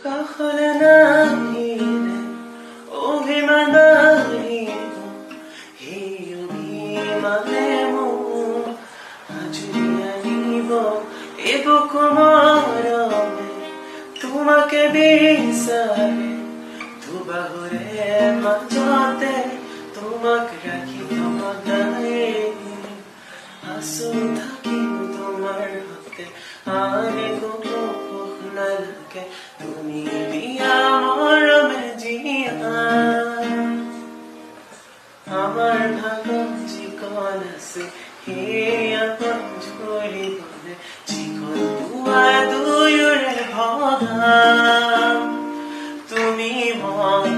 কাষলে নাহিলে অভিমান বাঢ়িব, সেই অভিমানে মোক আজৰি আনিব। এই বুকু মৰমে তোমাকে বিচাৰে, দুবাহুৰে মাজতে তোমাক ৰাখি থব নাই। আছো থাকিম তোমাৰ হাতে, আন একো সুখ নালাগে, তুমি দিয়া মৰমে জিয়া। আমাৰ ভাগত যিকণ আছে সেয়া ধৰিবনে, যিকণ পোৱা দুয়োৰে ভগা। তুমি মন